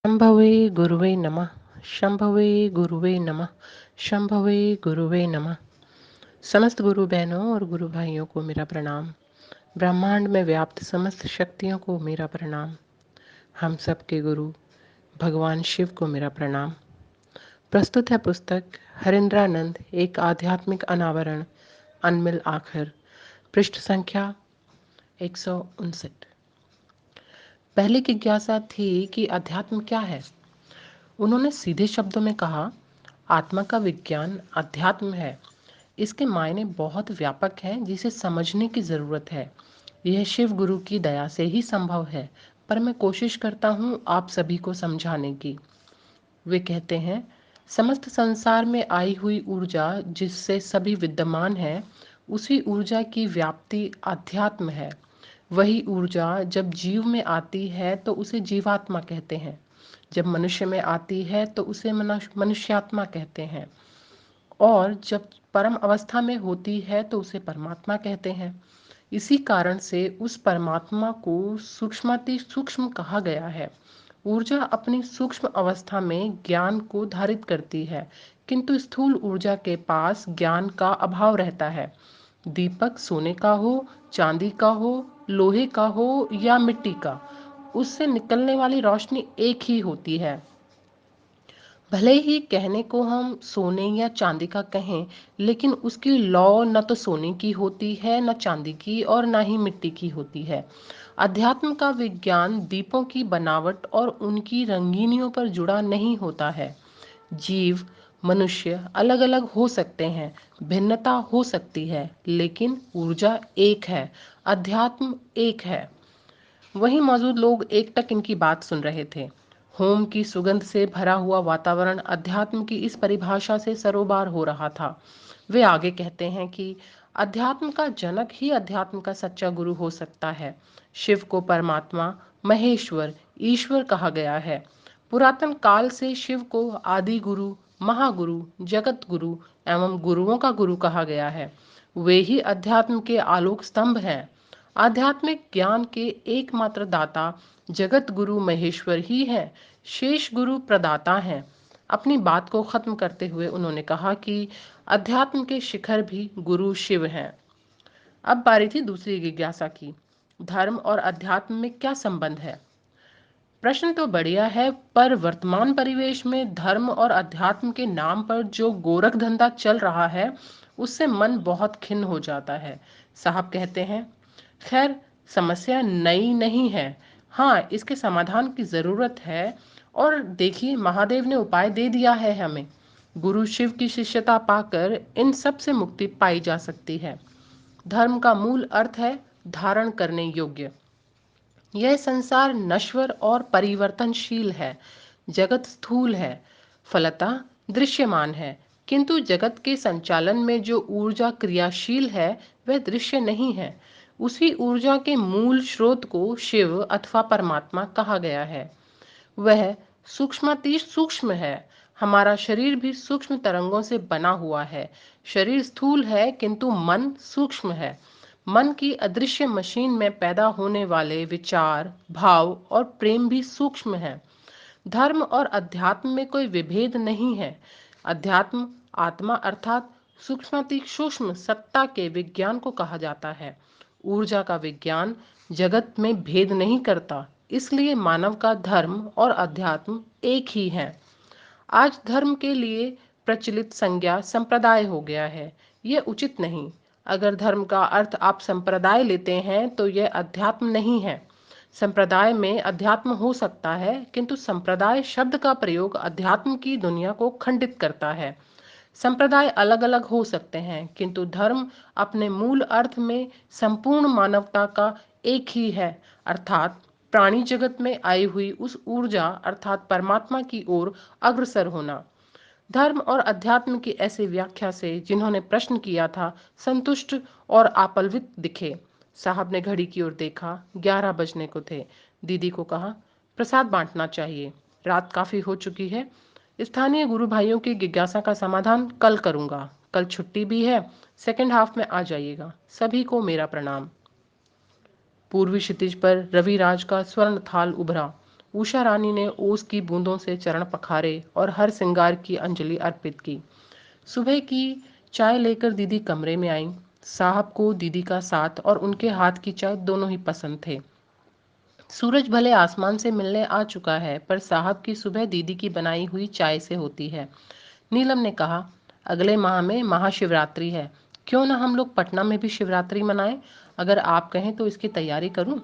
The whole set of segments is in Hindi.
शंभवे गुरुवे नमः। शंभवे गुरुवे नमः। शंभवे गुरुवे नमः। समस्त गुरु बहनों और गुरु भाइयों को मेरा प्रणाम। ब्रह्मांड में व्याप्त समस्त शक्तियों को मेरा प्रणाम। हम सबके गुरु भगवान शिव को मेरा प्रणाम। प्रस्तुत है पुस्तक हरिंद्रानंद एक आध्यात्मिक अनावरण, अनमिल आखिर, पृष्ठ संख्या 159। पहली जिज्ञासा थी कि अध्यात्म क्या है। उन्होंने सीधे शब्दों में कहा, आत्मा का विज्ञान अध्यात्म है। इसके मायने बहुत व्यापक हैं जिसे समझने की ज़रूरत है। यह शिव गुरु की दया से ही संभव है, पर मैं कोशिश करता हूँ आप सभी को समझाने की। वे कहते हैं, समस्त संसार में आई हुई ऊर्जा जिससे सभी विद्यमान है, उसी ऊर्जा की व्याप्ति अध्यात्म है। वही ऊर्जा जब जीव में आती है तो उसे जीवात्मा कहते हैं। जब मनुष्य में आती है तो उसे मनुष्यात्मा कहते हैं, और जब परम अवस्था में होती है तो उसे परमात्मा कहते हैं। इसी कारण से उस परमात्मा को सूक्ष्माति सूक्ष्म कहा गया है। ऊर्जा अपनी सूक्ष्म अवस्था में ज्ञान को धारित करती है, किंतु स्थूल ऊर्जा के पास ज्ञान का अभाव रहता है। दीपक सोने का हो, चांदी का हो, लोहे का हो या मिट्टी का, उससे निकलने वाली रोशनी एक ही होती है। भले ही कहने को हम सोने या चांदी का कहें, लेकिन उसकी लौ न तो सोने की होती है, न चांदी की, और न ही मिट्टी की होती है। अध्यात्म का विज्ञान दीपों की बनावट और उनकी रंगीनियों पर जुड़ा नहीं होता है। जीव मनुष्य अलग अलग हो सकते हैं, भिन्नता हो सकती है, लेकिन ऊर्जा एक है, अध्यात्म एक है। वहीं मौजूद लोग एकटक इनकी बात सुन रहे थे। होम की सुगंध से भरा हुआ वातावरण अध्यात्म की इस परिभाषा से सरोबार हो रहा था। वे आगे कहते हैं कि अध्यात्म का जनक ही अध्यात्म का सच्चा गुरु हो सकता है। शिव को परमात्मा, महेश्वर, ईश्वर कहा गया है। पुरातन काल से शिव को आदि गुरु, महागुरु, जगत गुरु एवं गुरुओं का गुरु कहा गया है। वे ही अध्यात्म के आलोक स्तंभ हैं। आध्यात्मिक ज्ञान के एकमात्र दाता जगत गुरु महेश्वर ही है। शेष गुरु प्रदाता हैं। अपनी बात को खत्म करते हुए उन्होंने कहा कि अध्यात्म के शिखर भी गुरु शिव हैं। अब बारी थी दूसरी जिज्ञासा की, धर्म और अध्यात्म में क्या संबंध है। प्रश्न तो बढ़िया है, पर वर्तमान परिवेश में धर्म और अध्यात्म के नाम पर जो गोरख धंधा चल रहा है, उससे मन बहुत खिन्न हो जाता है। साहब कहते हैं, खैर समस्या नई नहीं है, हाँ इसके समाधान की जरूरत है। और देखिए, महादेव ने उपाय दे दिया है हमें। गुरु शिव की शिष्यता पाकर इन सब से मुक्ति पाई जा सकती है। धर्म का मूल अर्थ है धारण करने योग्य। यह संसार नश्वर और परिवर्तनशील है। जगत स्थूल है, फलतः दृश्यमान है, किंतु जगत के संचालन में जो ऊर्जा क्रियाशील है वह दृश्य नहीं है। उसी ऊर्जा के मूल स्रोत को शिव अथवा परमात्मा कहा गया है। वह सूक्ष्माति सूक्ष्म है। हमारा शरीर भी सूक्ष्म तरंगों से बना हुआ है। शरीर स्थूल है, किंतु मन सूक्ष्म है। मन की अदृश्य मशीन में पैदा होने वाले विचार, भाव और प्रेम भी सूक्ष्म है। धर्म और अध्यात्म में कोई विभेद नहीं है। अध्यात्म आत्मा अर्थात सूक्ष्माति सूक्ष्म सत्ता के विज्ञान को कहा जाता है। ऊर्जा का विज्ञान जगत में भेद नहीं करता, इसलिए मानव का धर्म और अध्यात्म एक ही है। आज धर्म के लिए प्रचलित संज्ञा संप्रदाय हो गया है। यह उचित नहीं। अगर धर्म का अर्थ आप संप्रदाय लेते हैं तो यह अध्यात्म नहीं है। संप्रदाय में अध्यात्म हो सकता है, किंतु संप्रदाय शब्द का प्रयोग अध्यात्म की दुनिया को खंडित करता है। संप्रदाय अलग अलग हो सकते हैं, किंतु धर्म अपने मूल अर्थ में संपूर्ण मानवता का एक ही है, अर्थात प्राणी जगत में आई हुई उस ऊर्जा अर्थात परमात्मा की ओर अग्रसर होना। धर्म और अध्यात्म की ऐसी व्याख्या से जिन्होंने प्रश्न किया था संतुष्ट और आप्लवित दिखे। साहब ने घड़ी की ओर देखा, 11 बजने को थे। दीदी को कहा, प्रसाद बांटना चाहिए, रात काफी हो चुकी है। स्थानीय गुरु भाइयों की जिज्ञासा का समाधान कल करूंगा। कल छुट्टी भी है, सेकंड हाफ में आ जाइएगा। सभी को मेरा प्रणाम। पूर्वी क्षितिज पर रविराज का स्वर्ण थाल उभरा। उषा रानी ने ओस की बूंदों से चरण पखारे और हर श्रृंगार की अंजलि अर्पित की। सुबह की चाय लेकर दीदी कमरे में आई। साहब को दीदी का साथ और उनके हाथ की चाय दोनों ही पसंद थे। सूरज भले आसमान से मिलने आ चुका है, पर साहब की सुबह दीदी की बनाई हुई चाय से होती है। नीलम ने कहा, अगले माह में महाशिवरात्रि है, क्यों ना हम लोग पटना में भी शिवरात्रि मनाएं? अगर आप कहें तो इसकी तैयारी करूं।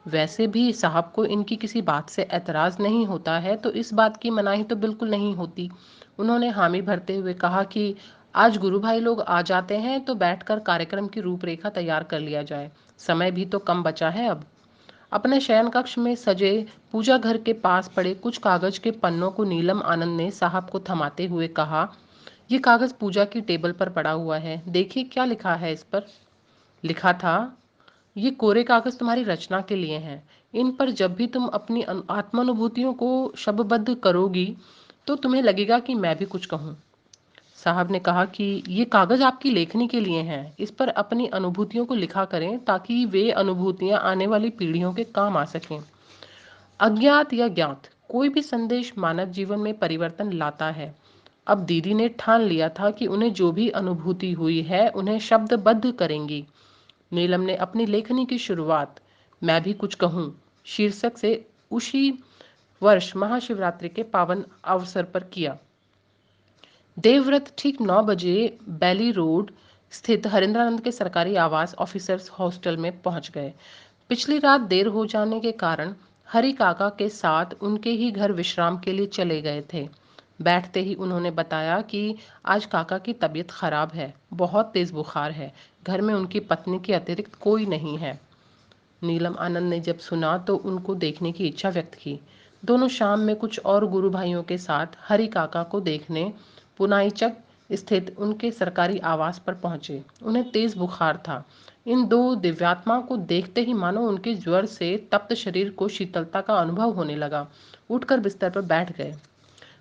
वैसे भी साहब को इनकी किसी बात से एतराज नहीं होता है, तो इस बात की मनाही तो बिल्कुल नहीं होती। उन्होंने हामी भरते हुए कहा कि आज गुरु भाई लोग आ जाते हैं तो बैठकर कार्यक्रम की रूपरेखा तैयार कर लिया जाए। समय भी तो कम बचा है अब। अपने शयन कक्ष में सजे पूजा घर के पास पड़े कुछ कागज के पन्नों को नीलम आनंद ने साहब को थमाते हुए कहा, ये कागज पूजा की टेबल पर पड़ा हुआ है, देखिए क्या लिखा है इस पर। लिखा था, ये कोरे कागज तुम्हारी रचना के लिए हैं। इन पर जब भी तुम अपनी आत्मानुभूतियों को शब्दबद्ध करोगी तो तुम्हें लगेगा कि मैं भी कुछ कहूँ। साहब ने कहा कि ये कागज आपकी लेखनी के लिए हैं, इस पर अपनी अनुभूतियों को लिखा करें ताकि वे अनुभूतियां आने वाली पीढ़ियों के काम आ सकें। अज्ञात या ज्ञात कोई भी संदेश मानव जीवन में परिवर्तन लाता है। अब दीदी ने ठान लिया था कि उन्हें जो भी अनुभूति हुई है उन्हें शब्दबद्ध करेंगी। नीलम ने अपनी लेखनी की शुरुआत मैं भी कुछ कहूँ शीर्षक से उसी वर्ष महाशिवरात्रि के पावन अवसर पर किया। देवव्रत ठीक 9 बजे बैली रोड स्थित हरिंद्रानंद के सरकारी आवास ऑफिसर्स हॉस्टल में पहुंच गए। पिछली रात देर हो जाने के कारण हरि काका के साथ उनके ही घर विश्राम के लिए चले गए थे। बैठते ही उन्होंने बताया कि आज काका की तबीयत खराब है, बहुत तेज बुखार है, घर में उनकी पत्नी के अतिरिक्त कोई नहीं है। नीलम आनंद ने जब सुना तो उनको देखने की इच्छा व्यक्त की। दोनों शाम में कुछ और गुरु भाइयों के साथ हरि काका को देखने पुनाईचक स्थित उनके सरकारी आवास पर पहुंचे। उन्हें तेज बुखार था। इन दो दिव्यात्माओं को देखते ही मानो उनके ज्वर से तप्त शरीर को शीतलता का अनुभव होने लगा। उठकर बिस्तर पर बैठ गए।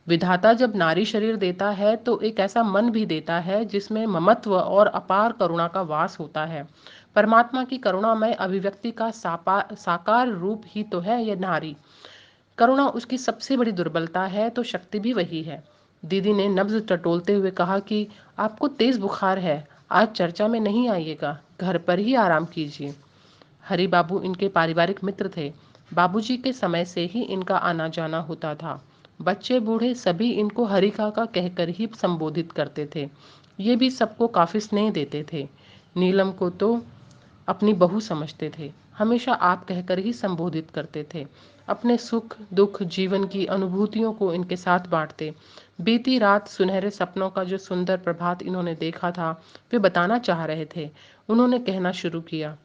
विधाता जब नारी शरीर देता है तो एक ऐसा मन भी देता है जिसमें ममत्व और अपार करुणा का वास होता है। परमात्मा की करुणामय अभिव्यक्ति का साकार रूप ही तो है यह नारी। करुणा उसकी सबसे बड़ी दुर्बलता है तो शक्ति भी वही है। दीदी ने नब्ज टटोलते हुए कहा कि आपको तेज बुखार है, आज चर्चा में नहीं आइएगा, घर पर ही आराम कीजिए। हरि बाबू इनके पारिवारिक मित्र थे। बाबूजी के समय से ही इनका आना जाना होता था। बच्चे बूढ़े सभी इनको हरि काका कहकर ही संबोधित करते थे। ये भी सबको काफी स्नेह देते थे। नीलम को तो अपनी बहू समझते थे, हमेशा आप कहकर ही संबोधित करते थे। अपने सुख दुख जीवन की अनुभूतियों को इनके साथ बांटते। बीती रात सुनहरे सपनों का जो सुंदर प्रभात इन्होंने देखा था वे बताना चाह रहे थे। उन्होंने कहना शुरू किया,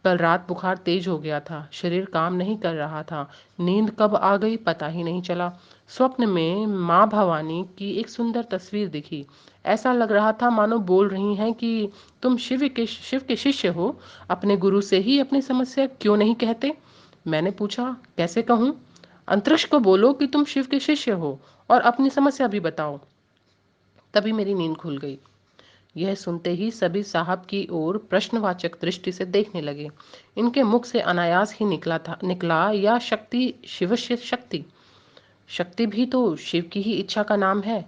कल रात बुखार तेज हो गया था, शरीर काम नहीं कर रहा था, नींद कब आ गई पता ही नहीं चला। स्वप्न में माँ भवानी की एक सुंदर तस्वीर दिखी। ऐसा लग रहा था मानो बोल रही हैं कि तुम शिव के शिष्य हो, अपने गुरु से ही अपनी समस्या क्यों नहीं कहते। मैंने पूछा, कैसे कहूँ? अंतरिक्ष को बोलो कि तुम शिव के शिष्य हो और अपनी समस्या भी बताओ। तभी मेरी नींद खुल गई। यह सुनते ही सभी साहब की ओर प्रश्नवाचक दृष्टि से देखने लगे। इनके मुख से अनायास ही निकला या शक्ति शिवस्य शक्ति। शक्ति भी तो शिव की ही इच्छा का नाम है।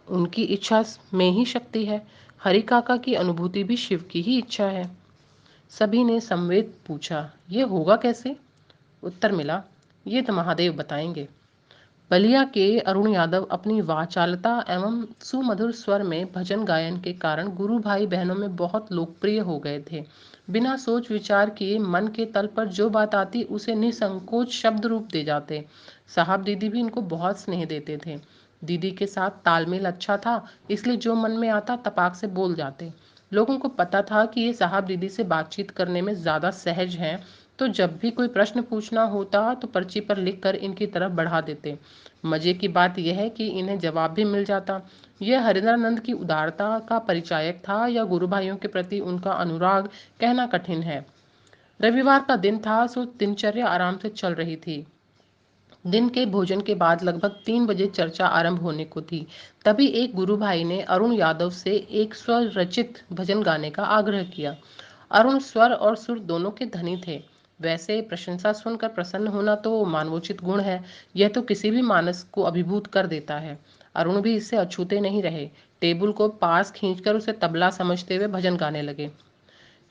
उनकी इच्छा में ही शक्ति है। हरि काका की अनुभूति भी शिव की ही इच्छा है। सभी ने संवेद पूछा, यह होगा कैसे? उत्तर मिला, ये तो महादेव बताएंगे। बलिया के अरुण यादव अपनी वाचालता एवं सुमधुर स्वर में भजन गायन के कारण गुरु भाई बहनों में बहुत लोकप्रिय हो गए थे। बिना सोच विचार किए मन के तल पर जो बात आती उसे निसंकोच शब्द रूप दे जाते। साहब दीदी भी इनको बहुत स्नेह देते थे। दीदी के साथ तालमेल अच्छा था, इसलिए जो मन में आता तपाक से बोल जाते। लोगों को पता था कि ये साहब दीदी से बातचीत करने में ज़्यादा सहज हैं, तो जब भी कोई प्रश्न पूछना होता तो पर्ची पर लिखकर इनकी तरफ बढ़ा देते। मजे की बात यह है कि इन्हें जवाब भी मिल जाता। यह हरिंद्रानंद की उदारता का परिचायक था या गुरु भाइयों के प्रति उनका अनुराग, कहना कठिन है। रविवार का दिन था, सो दिनचर्या आराम से चल रही थी। दिन के भोजन के बाद लगभग 3 बजे चर्चा आरंभ होने को थी। तभी एक गुरु भाई ने अरुण यादव से एक स्वर रचित भजन गाने का आग्रह किया। अरुण स्वर और सुर दोनों के धनी थे। वैसे प्रशंसा सुनकर प्रसन्न होना तो मानवोचित गुण है। यह तो किसी भी मानस को अभिभूत कर देता है। अरुण भी इससे अछूते नहीं रहे। टेबल को पास खींचकर उसे तबला समझते हुए भजन गाने लगे।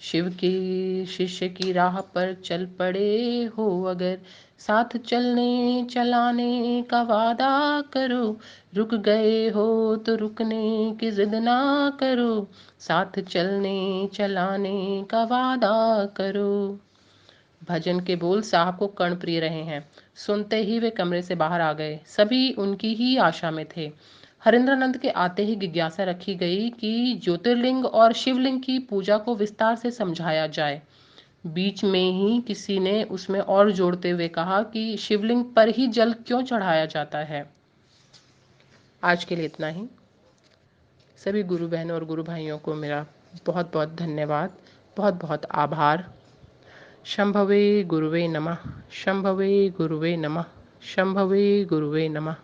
शिव की शिष्य की राह पर चल पड़े हो अगर, साथ चलने चलाने का वादा करो। रुक गए हो तो रुकने की जिद ना करो, साथ चलने चलाने का वादा करो। भजन के बोल साहब को कर्णप्रिय रहे हैं। सुनते ही वे कमरे से बाहर आ गए। सभी उनकी ही आशा में थे। हरेंद्रानंद के आते ही जिज्ञासा रखी गई कि ज्योतिर्लिंग और शिवलिंग की पूजा को विस्तार से समझाया जाए। बीच में ही किसी ने उसमें और जोड़ते हुए कहा कि शिवलिंग पर ही जल क्यों चढ़ाया जाता है। आज के लिए इतना ही। सभी गुरु बहनों और गुरु भाइयों को मेरा बहुत बहुत धन्यवाद, बहुत बहुत आभार। शंभवे गुरुवे नमः। शंभवे गुरुवे नमः। शंभवे गुरुवे नमः।